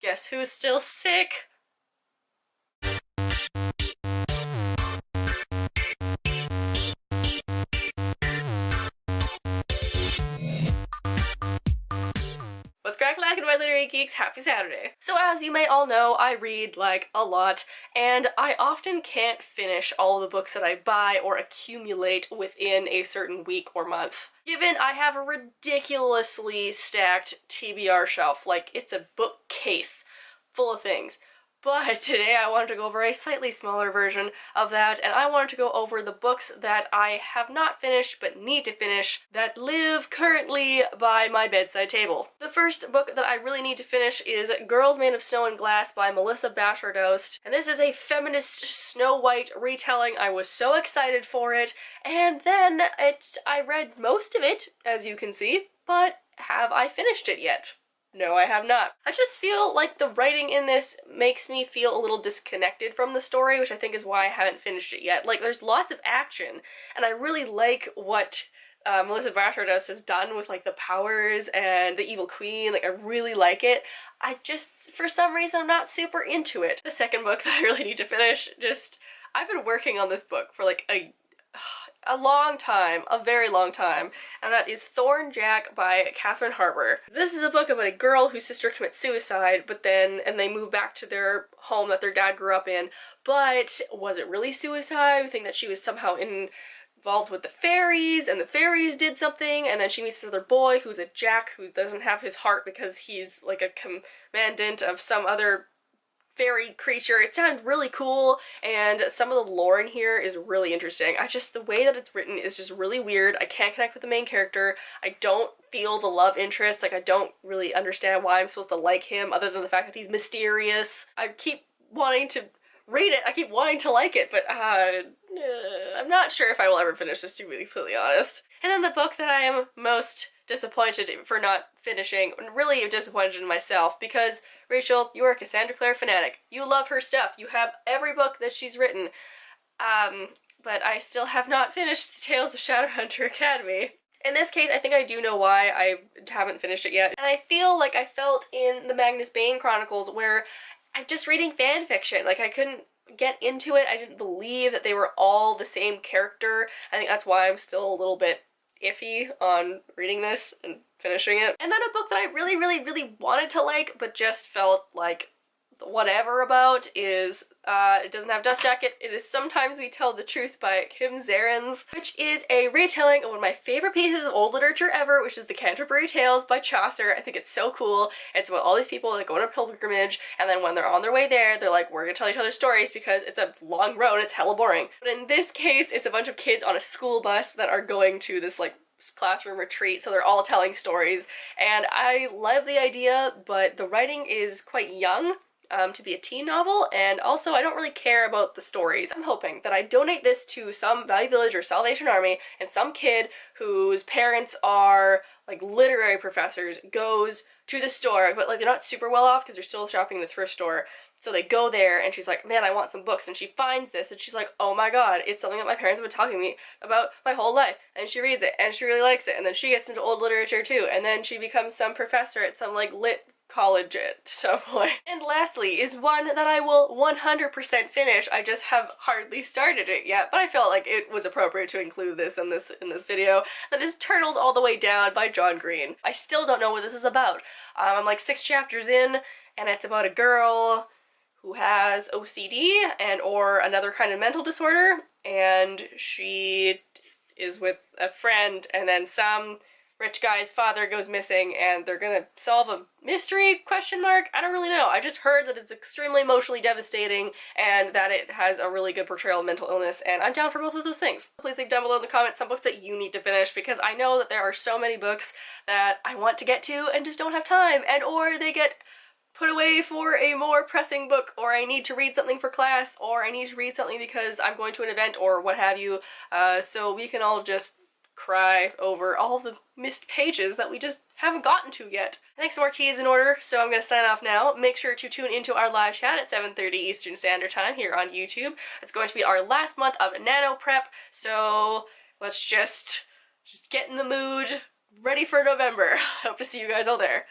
Guess who's still sick? What's crack-lackin', my literary geeks? Happy Saturday! So as you may all know, I read, like, a lot, and I often can't finish all the books that I buy or accumulate within a certain week or month. Given I have a ridiculously stacked TBR shelf, like it's a bookcase full of things. But today I wanted to go over a slightly smaller version of that, and I wanted to go over the books that I have not finished but need to finish that live currently by my bedside table. The first book that I really need to finish is Girls Made of Snow and Glass by Melissa Bashardost, and this is a feminist Snow White retelling. I was so excited for it, and then I read most of it, as you can see, but have I finished it yet? No, I have not. I just feel like the writing in this makes me feel a little disconnected from the story, which I think is why I haven't finished it yet. Like, there's lots of action, and I really like what Melissa Bashardost has done with, like, the powers and the evil queen. Like, I really like it. I just, for some reason, I'm not super into it. The second book that I really need to finish, I've been working on this book for, like, a long time, a very long time, and that is Thorn Jack by Catherine Harper. This is a book about a girl whose sister commits suicide, and they move back to their home that their dad grew up in, but was it really suicide? We think that she was somehow involved with the fairies, and the fairies did something, and then she meets this other boy who's a Jack who doesn't have his heart because he's like a commandant of some other fairy creature. It sounds really cool, and some of the lore in here is really interesting. The way that it's written is just really weird. I can't connect with the main character. I don't feel the love interest. Like, I don't really understand why I'm supposed to like him other than the fact that he's mysterious. I keep wanting to read it. I keep wanting to like it, but I'm not sure if I will ever finish this, to be completely honest. And then the book that I am most disappointed for not finishing, and really disappointed in myself, because Rachel, you are a Cassandra Clare fanatic. You love her stuff. You have every book that she's written. But I still have not finished the Tales of Shadowhunter Academy. In this case, I think I do know why I haven't finished it yet. And I feel like I felt in the Magnus Bane Chronicles, where I'm just reading fan fiction. Like, I couldn't get into it. I didn't believe that they were all the same character. I think that's why I'm still a little bit iffy on reading this and finishing it. And then a book that I really, really, really wanted to like, but just felt like whatever about is, it doesn't have Dust Jacket. It is Sometimes We Tell the Truth by Kim Errands, which is a retelling of one of my favorite pieces of old literature ever, which is the Canterbury Tales by Chaucer. I think it's so cool. It's about all these people that go on a pilgrimage, and then when they're on their way there, they're like, we're gonna tell each other stories because it's a long road and it's hella boring. But in this case, it's a bunch of kids on a school bus that are going to this, like, classroom retreat, so they're all telling stories, and I love the idea, but the writing is quite young to be a teen novel, and also I don't really care about the stories. I'm hoping that I donate this to some Value Village or Salvation Army, and some kid whose parents are like literary professors goes to the store, but like they're not super well off because they're still shopping in the thrift store. So they go there and she's like, man, I want some books, and she finds this and she's like, oh my god, it's something that my parents have been talking to me about my whole life, and she reads it and she really likes it, and then she gets into old literature too, and then she becomes some professor at some like lit college at some point. And lastly is one that I will 100% finish. I just have hardly started it yet, but I felt like it was appropriate to include this in this video. That is Turtles All the Way Down by John Green. I still don't know what this is about. I'm like 6 chapters in, and it's about a girl who has OCD and or another kind of mental disorder, and she is with a friend, and then some rich guy's father goes missing, and they're gonna solve a mystery, question mark? I don't really know. I just heard that it's extremely emotionally devastating and that it has a really good portrayal of mental illness, and I'm down for both of those things. Please leave down below in the comments some books that you need to finish, because I know that there are so many books that I want to get to and just don't have time, and or they get put away for a more pressing book, or I need to read something for class, or I need to read something because I'm going to an event or what have you, so we can all just cry over all the missed pages that we just haven't gotten to yet. I think some more tea is in order, so I'm going to sign off now. Make sure to tune into our live chat at 7:30 Eastern Standard Time here on YouTube. It's going to be our last month of Nano Prep, so let's just get in the mood, ready for November. Hope to see you guys all there.